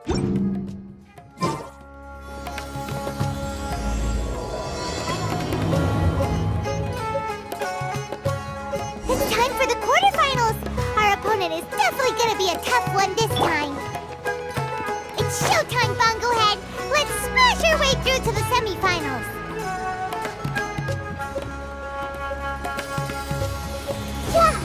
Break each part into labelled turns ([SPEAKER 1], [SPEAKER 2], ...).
[SPEAKER 1] It's time for the quarterfinals! Our opponent is definitely gonna be a tough one this time. It's showtime, Bongo Head! Let's smash our way through to the semifinals! Yeah!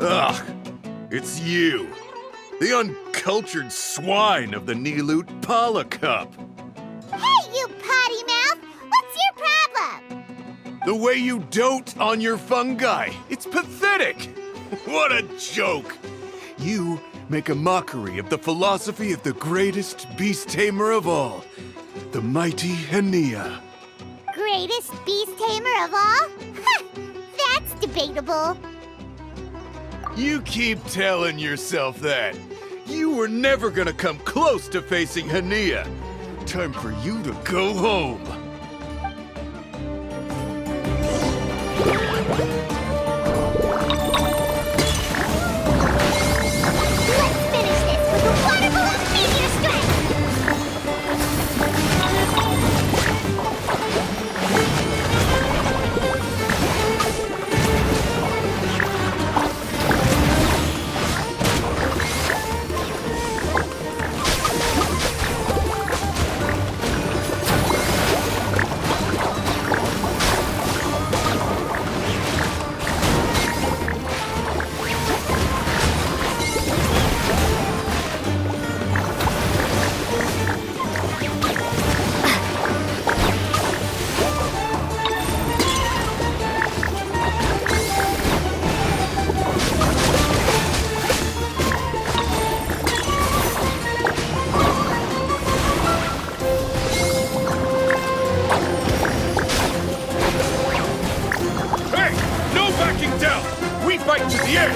[SPEAKER 2] Ugh, it's you. The uncultured swine of the Niloot Pala Cup.
[SPEAKER 1] Hey, you potty mouth! What's your problem?
[SPEAKER 2] The way you dote on your fungi. It's pathetic. What a joke. You make a mockery of the philosophy of the greatest beast tamer of all, the mighty Hania.
[SPEAKER 1] Greatest beast tamer of all? Ha! That's debatable.
[SPEAKER 2] You keep telling yourself that. You were never gonna come close to facing Hania. Time for you to go home.
[SPEAKER 1] Let's finish this with a water balloon meteor strike!
[SPEAKER 2] Fight to the end!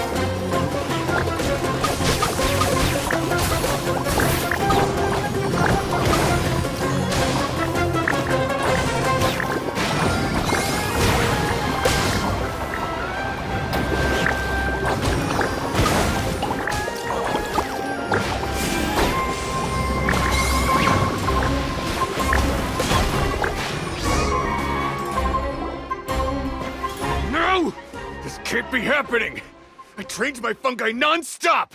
[SPEAKER 2] No! This can't be happening! I trained my fungi non-stop!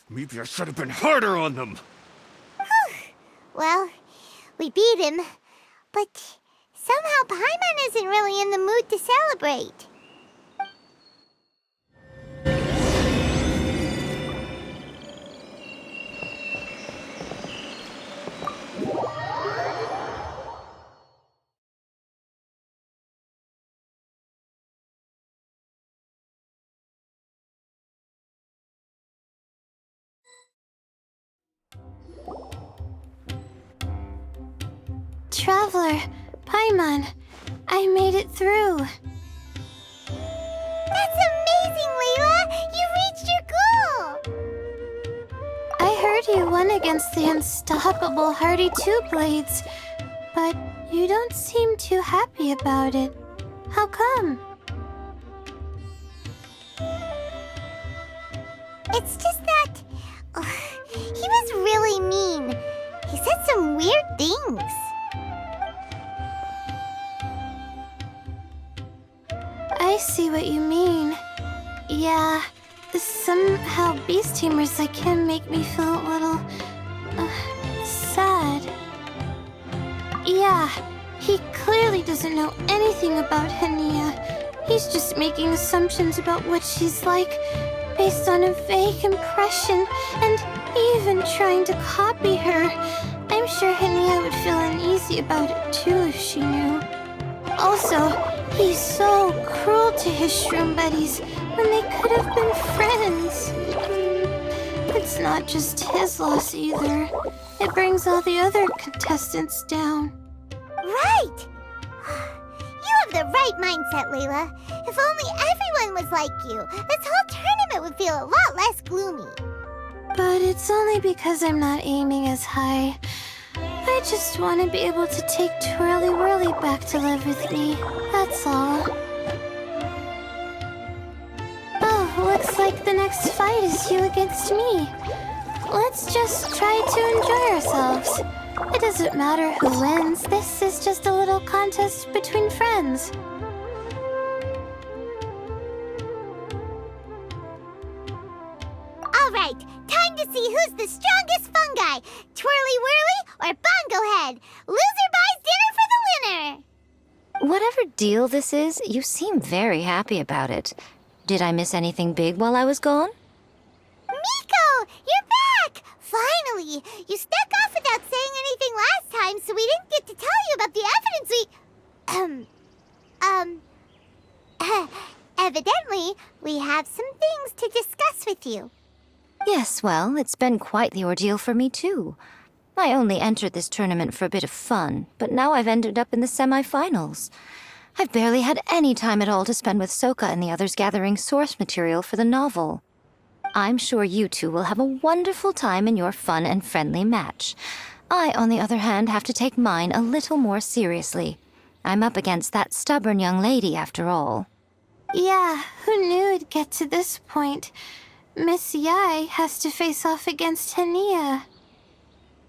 [SPEAKER 2] Maybe I should have been harder on them.
[SPEAKER 1] Well, we beat him, but somehow Paimon isn't really in the mood to celebrate.
[SPEAKER 3] Traveler, Paimon, I made it through.
[SPEAKER 1] That's amazing, Layla! You reached your goal!
[SPEAKER 3] I heard you won against the unstoppable Hardy Two-Blades, but you don't seem too happy about it. How come?
[SPEAKER 1] It's just that... he was really mean. He said some weird things.
[SPEAKER 3] I see what you mean. Yeah, somehow beast tamers like him make me feel a little... sad. Yeah, he clearly doesn't know anything about Hania. He's just making assumptions about what she's like based on a vague impression and even trying to copy her. I'm sure Hania would feel uneasy about it too if she knew. Also, he's so cruel to his shroom buddies when they could have been friends. It's not just his loss either. It brings all the other contestants down.
[SPEAKER 1] Right! You have the right mindset, Layla. If only everyone was like you, this whole tournament would feel a lot less gloomy.
[SPEAKER 3] But it's only because I'm not aiming as high. I just want to be able to take Twirly Whirly back to live with me. That's all. Oh, looks like the next fight is you against me. Let's just try to enjoy ourselves. It doesn't matter who wins. This is just a little contest between friends.
[SPEAKER 1] All right, time to see who's the strongest fungi, Twirly Whirly or Bongo Head. Loser buys dinner for the winner.
[SPEAKER 4] Whatever deal this is, you seem very happy about it. Did I miss anything big while I was gone?
[SPEAKER 1] Miko, you're back! Finally! You snuck off without saying anything last time, so we didn't get to tell you about the evidence evidently, we have some things to discuss with you.
[SPEAKER 4] Yes, well, it's been quite the ordeal for me too. I only entered this tournament for a bit of fun, but now I've ended up in the semi-finals. I've barely had any time at all to spend with Soka and the others gathering source material for the novel. I'm sure you two will have a wonderful time in your fun and friendly match. I, on the other hand, have to take mine a little more seriously. I'm up against that stubborn young lady, after all.
[SPEAKER 3] Yeah, who knew it'd get to this point? Miss Yai has to face off against Hania.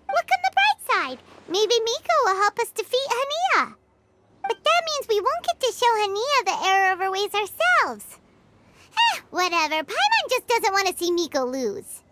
[SPEAKER 1] Look on the bright side. Maybe Miko will help us defeat Hania. But that means we won't get to show Hania the error of her ways ourselves. Whatever. Paimon just doesn't want to see Miko lose.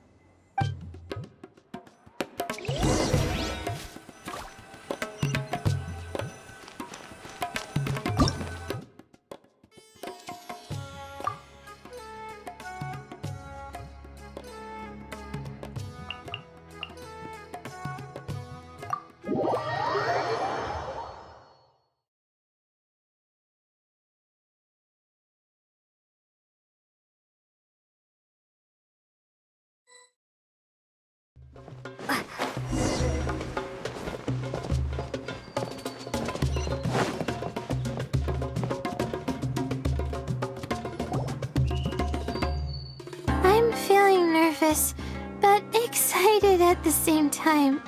[SPEAKER 3] I'm feeling nervous, but excited at the same time.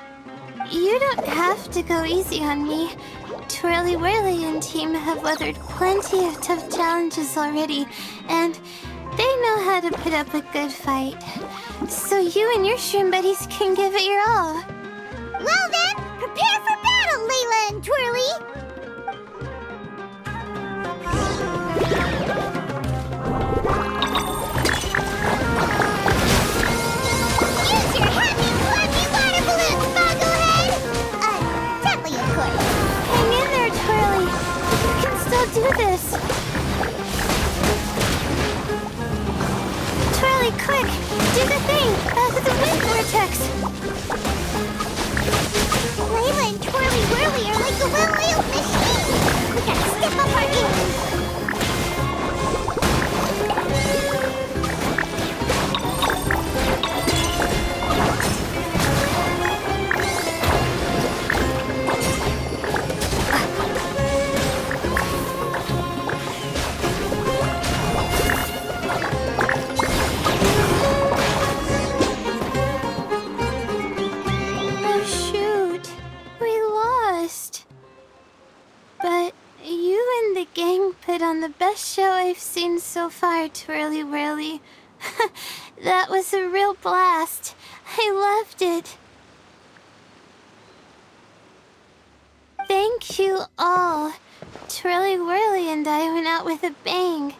[SPEAKER 3] You don't have to go easy on me. Twirly Whirly and team have weathered plenty of tough challenges already, and they know how to put up a good fight. So you and your shroom buddies can give it your all.
[SPEAKER 1] Well then, prepare for battle, Layla and Twirly! Use your happy, fluffy water balloons, Bongo Head! Gently, of course.
[SPEAKER 3] Hang in there, Twirly. You can still do this. Twirly, quick! Do the thing! The wind vortex!
[SPEAKER 1] Layla and Twirly Whirly are like a well-oiled machine! We gotta step up our game!
[SPEAKER 3] Oh shoot, we lost. But you and the gang put on the best show I've seen so far, Twirly Whirly. That was a real blast. I loved it. Thank you all. Twirly Whirly and I went out with a bang.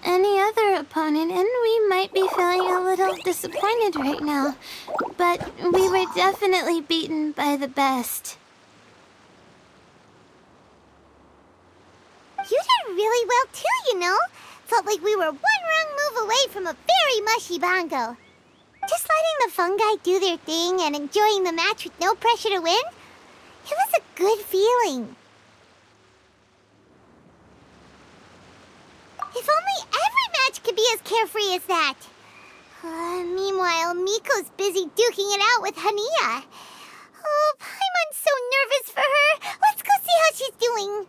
[SPEAKER 3] Any other opponent, and we might be feeling a little disappointed right now, but we were definitely beaten by the best.
[SPEAKER 1] really well too, you know. Felt like we were one wrong move away from a very mushy bongo. Just letting the fungi do their thing and enjoying the match with no pressure to win, it was a good feeling. If only every match could be as carefree as that. Meanwhile, Miko's busy duking it out with Hania. Oh, Paimon's so nervous for her. Let's go see how she's doing.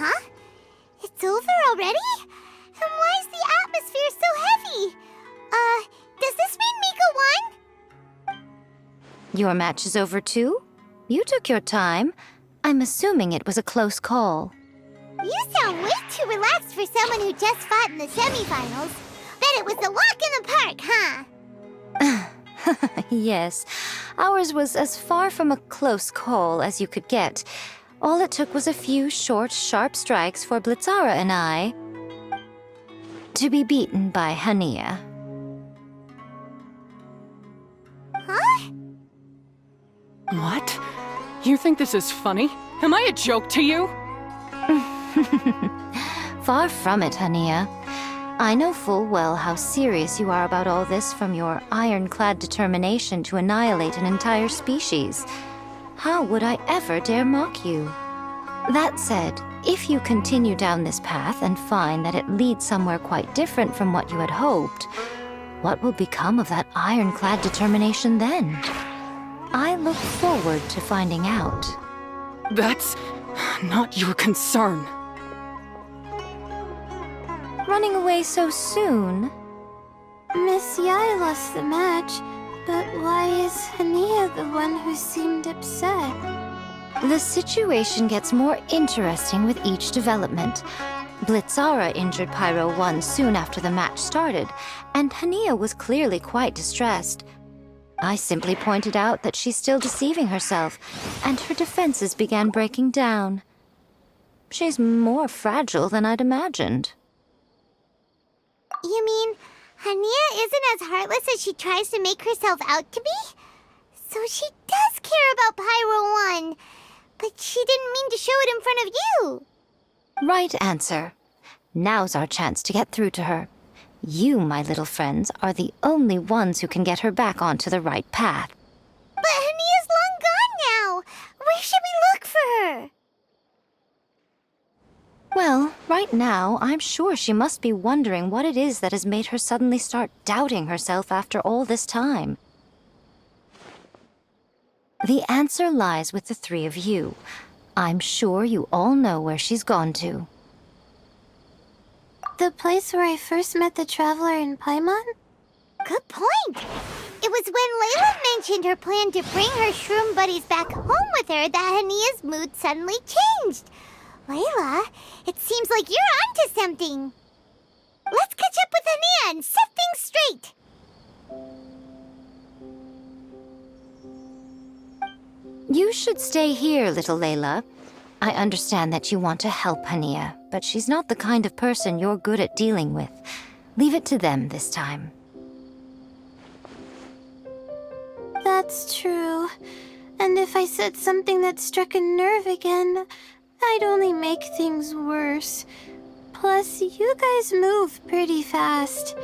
[SPEAKER 1] Huh? It's over already? And why is the atmosphere so heavy? Does this mean Miko won?
[SPEAKER 4] Your match is over too? You took your time. I'm assuming it was a close call.
[SPEAKER 1] You sound way too relaxed for someone who just fought in the semifinals. Bet it was a walk in the park, huh?
[SPEAKER 4] Yes, ours was as far from a close call as you could get. All it took was a few short, sharp strikes for Blitzara and I to be beaten by Hania.
[SPEAKER 1] Huh?
[SPEAKER 5] What? You think this is funny? Am I a joke to you?
[SPEAKER 4] Far from it, Hania. I know full well how serious you are about all this, from your ironclad determination to annihilate an entire species. How would I ever dare mock you? That said, if you continue down this path and find that it leads somewhere quite different from what you had hoped, what will become of that ironclad determination then? I look forward to finding out.
[SPEAKER 5] That's not your concern.
[SPEAKER 4] Running away so soon?
[SPEAKER 3] Miss Yai lost the match, but why is Hania the one who seemed upset?
[SPEAKER 4] The situation gets more interesting with each development. Blitzara injured Pyro 1 soon after the match started, and Hania was clearly quite distressed. I simply pointed out that she's still deceiving herself, and her defenses began breaking down. She's more fragile than I'd imagined.
[SPEAKER 1] You mean Hania isn't as heartless as she tries to make herself out to be? So she does care about Pyro 1, but she didn't mean to show it in front of you.
[SPEAKER 4] Right answer. Now's our chance to get through to her. You, my little friends, are the only ones who can get her back onto the right path.
[SPEAKER 1] But Hania's long gone now. Where should we look for her?
[SPEAKER 4] Well, right now, I'm sure she must be wondering what it is that has made her suddenly start doubting herself after all this time. The answer lies with the three of you. I'm sure you all know where she's gone to.
[SPEAKER 3] The place where I first met the Traveler in Paimon?
[SPEAKER 1] Good point. It was when Layla mentioned her plan to bring her shroom buddies back home with her that Hania's mood suddenly changed. Layla, it seems like you're onto something. Let's catch up with Hania and set things straight.
[SPEAKER 4] You should stay here, little Layla. I understand that you want to help Hania, but she's not the kind of person you're good at dealing with. Leave it to them this time.
[SPEAKER 3] That's true. And if I said something that struck a nerve again, I'd only make things worse. Plus, you guys move pretty fast.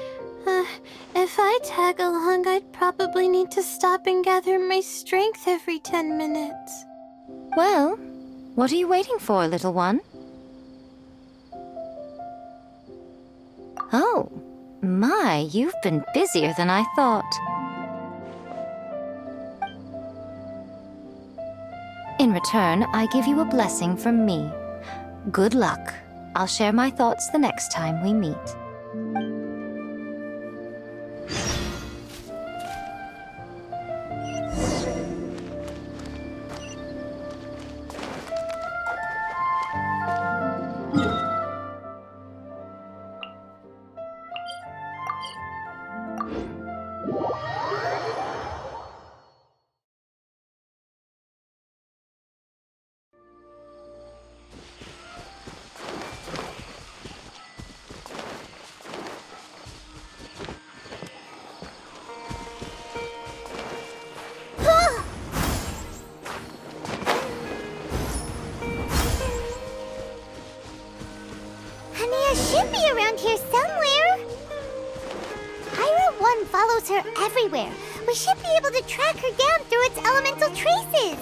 [SPEAKER 3] If I tag along, I'd probably need to stop and gather my strength every 10 minutes.
[SPEAKER 4] Well, what are you waiting for, little one? Oh, my, you've been busier than I thought. In return, I give you a blessing from me. Good luck. I'll share my thoughts the next time we meet.
[SPEAKER 1] Hania should be around here somewhere. Pyro 1 follows her everywhere. We should be able to track her down through its elemental traces.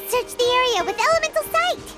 [SPEAKER 1] Search the area with elemental sight.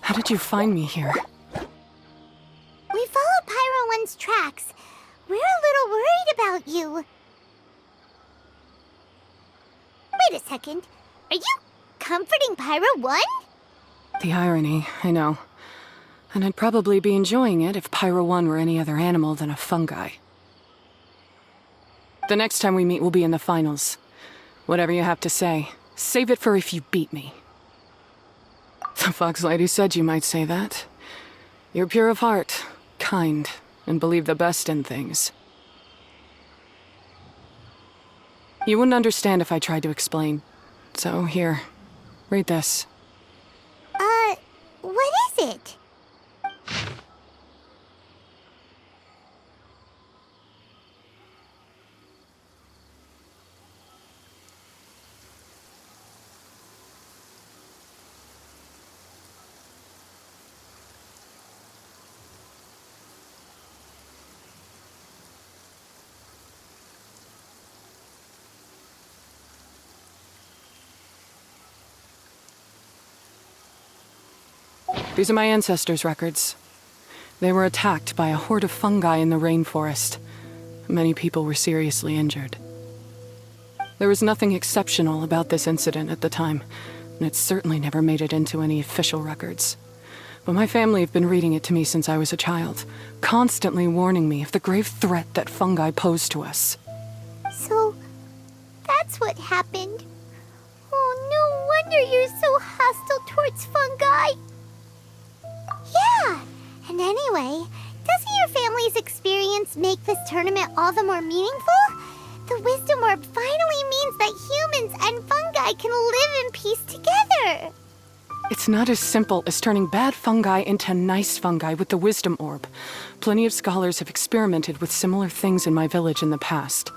[SPEAKER 5] How did you find me here?
[SPEAKER 1] We followed Pyro 1's tracks. We're a little worried about you. Wait a second. Are you comforting Pyro 1?
[SPEAKER 5] The irony, I know. And I'd probably be enjoying it if Pyro 1 were any other animal than a fungi. The next time we meet will be in the finals. Whatever you have to say, save it for if you beat me. The Fox Lady said you might say that. You're pure of heart, kind, and believe the best in things. You wouldn't understand if I tried to explain. So here, read this.
[SPEAKER 1] What is it?
[SPEAKER 5] These are my ancestors' records. They were attacked by a horde of fungi in the rainforest. Many people were seriously injured. There was nothing exceptional about this incident at the time, and it certainly never made it into any official records. But my family have been reading it to me since I was a child, constantly warning me of the grave threat that fungi pose to us.
[SPEAKER 1] So, that's what happened. Oh, no wonder you're so hostile towards fungi. Yeah, and anyway, doesn't your family's experience make this tournament all the more meaningful? The Wisdom Orb finally means that humans and fungi can live in peace together.
[SPEAKER 5] It's not as simple as turning bad fungi into nice fungi with the Wisdom Orb. Plenty of scholars have experimented with similar things in my village in the past.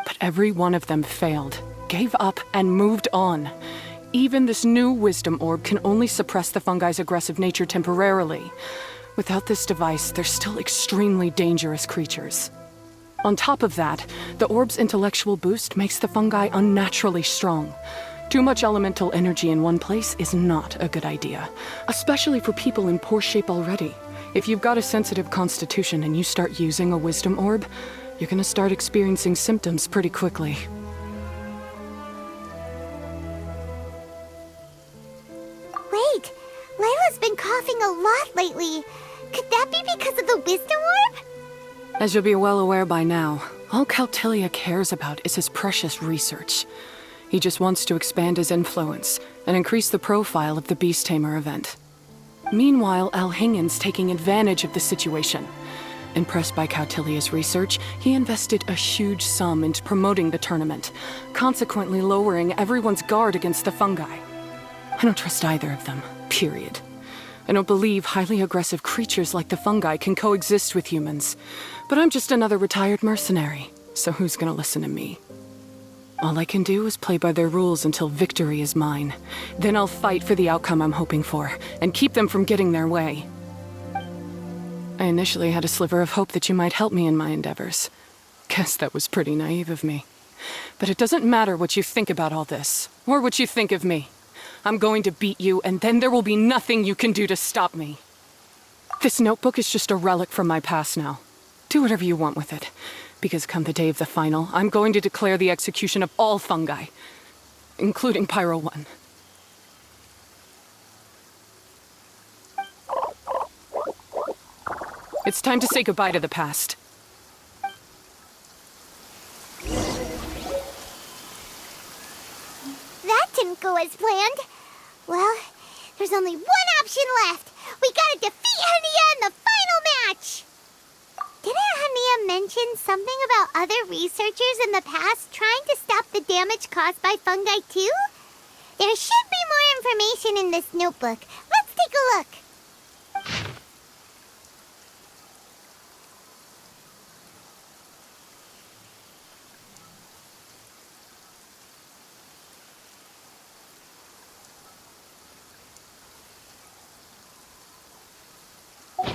[SPEAKER 5] But every one of them failed, gave up, and moved on. Even this new Wisdom Orb can only suppress the fungi's aggressive nature temporarily. Without this device, they're still extremely dangerous creatures. On top of that, the orb's intellectual boost makes the fungi unnaturally strong. Too much elemental energy in one place is not a good idea, especially for people in poor shape already. If you've got a sensitive constitution and you start using a Wisdom Orb, you're gonna start experiencing symptoms pretty quickly.
[SPEAKER 1] Wait, Layla's been coughing a lot lately. Could that be because of the Wisdom Orb?
[SPEAKER 5] As you'll be well aware by now, all Caltilia cares about is his precious research. He just wants to expand his influence and increase the profile of the Beast Tamer event. Meanwhile, Alhingen's taking advantage of the situation. Impressed by Cautilia's research, he invested a huge sum into promoting the tournament, consequently lowering everyone's guard against the fungi. I don't trust either of them, period. I don't believe highly aggressive creatures like the fungi can coexist with humans. But I'm just another retired mercenary, so who's gonna listen to me? All I can do is play by their rules until victory is mine. Then I'll fight for the outcome I'm hoping for, and keep them from getting their way. I initially had a sliver of hope that you might help me in my endeavors. Guess that was pretty naive of me. But it doesn't matter what you think about all this, or what you think of me. I'm going to beat you, and then there will be nothing you can do to stop me. This notebook is just a relic from my past now. Do whatever you want with it. Because come the day of the final, I'm going to declare the execution of all fungi, including Pyro 1. It's time to say goodbye to the past.
[SPEAKER 1] That didn't go as planned. Well, there's only one option left. We gotta defeat Hania in the final match! Didn't Hania mention something about other researchers in the past trying to stop the damage caused by fungi too? There should be more information in this notebook. Let's take a look.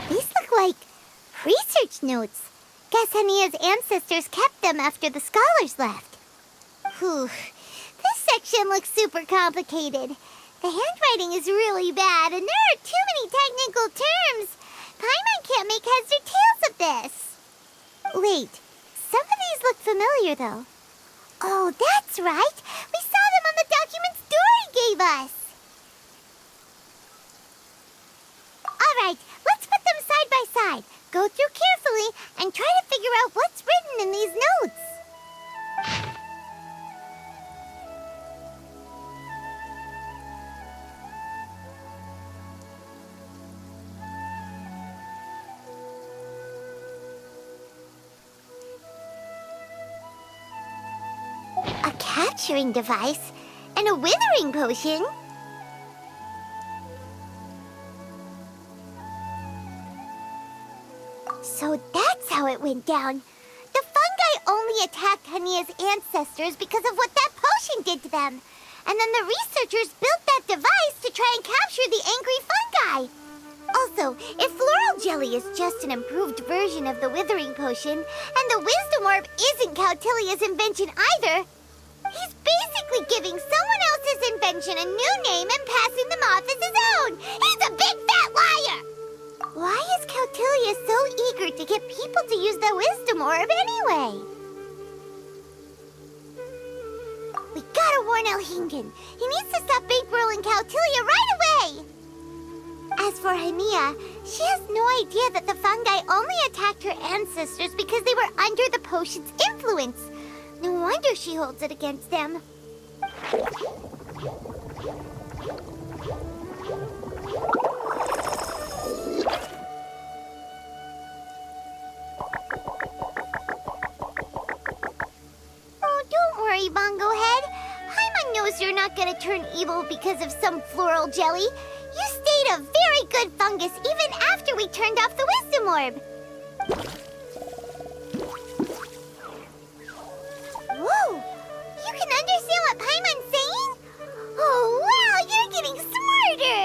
[SPEAKER 1] These look like research notes. Guess Hania's ancestors kept them after the scholars left. Whew. This section looks super complicated. The handwriting is really bad, and there are too many technical terms. Paimon can't make heads or tails of this. Wait, some of these look familiar, though. Oh, that's right. We saw them on the documents Dory gave us. All right, let's put them side by side. Go through carefully and try to figure out what's written in these notes. A capturing device and a withering potion? So that's how it went down. The fungi only attacked Hania's ancestors because of what that potion did to them. And then the researchers built that device to try and capture the angry fungi. Also, if floral jelly is just an improved version of the withering potion, and the wisdom orb isn't Cautilia's invention either, he's basically giving someone else's invention a new name and passing them off as his own. He's a big fat liar! Why is Cautilia so eager to get people to use the wisdom orb anyway? We gotta warn Elhingen. He needs to stop bankrolling Cautilia right away! As for Hania, she has no idea that the fungi only attacked her ancestors because they were under the potion's influence. No wonder she holds it against them. Oh, don't worry, Bongo Head. Paimon knows you're not gonna turn evil because of some floral jelly. You stayed a very good fungus even after we turned off the wisdom orb. Whoa! You can understand what Paimon's saying? Oh, wow! You're getting smarter!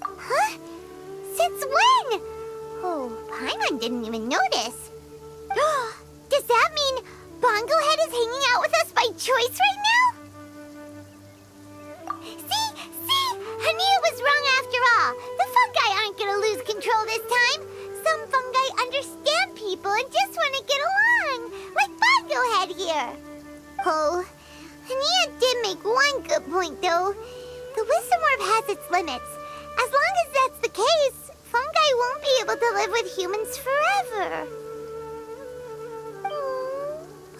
[SPEAKER 1] Huh? Since when? Oh, Paimon didn't even notice. Does that mean Bongo Head is hanging out with us by choice right now? See? Hania was wrong after all. The fungi aren't gonna lose control this time. Some fungi understand people and just want to get along, like Bongo Head here. Oh, Hania did make one good point, though. The wisdom orb has its limits. As long as that's the case, fungi won't be able to live with humans forever.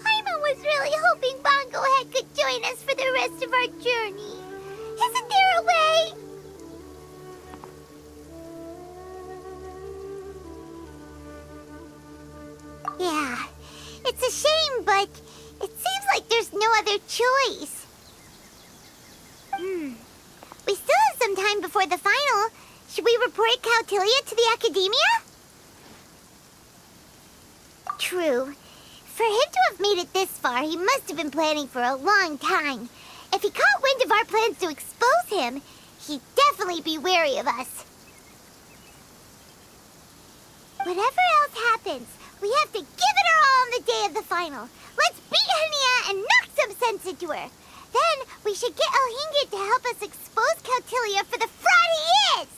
[SPEAKER 1] Paimon was really hoping Bongo Head could join us for the rest of our journey. Isn't there a way? Yeah, it's a shame, but it seems like there's no other choice. We still have some time before the final. Should we report Cautilia to the academia? True. For him to have made it this far, he must have been planning for a long time. If he caught wind of our plans to expose him, he'd definitely be wary of us. Whatever else happens, we have to give it our all on the day of the final. Let's beat Hania and knock some sense into her. Then we should get Ohingid to help us expose Cautilia for the fraud he is!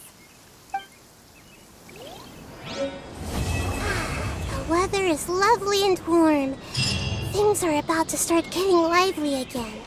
[SPEAKER 1] The weather is lovely and warm. Things are about to start getting lively again.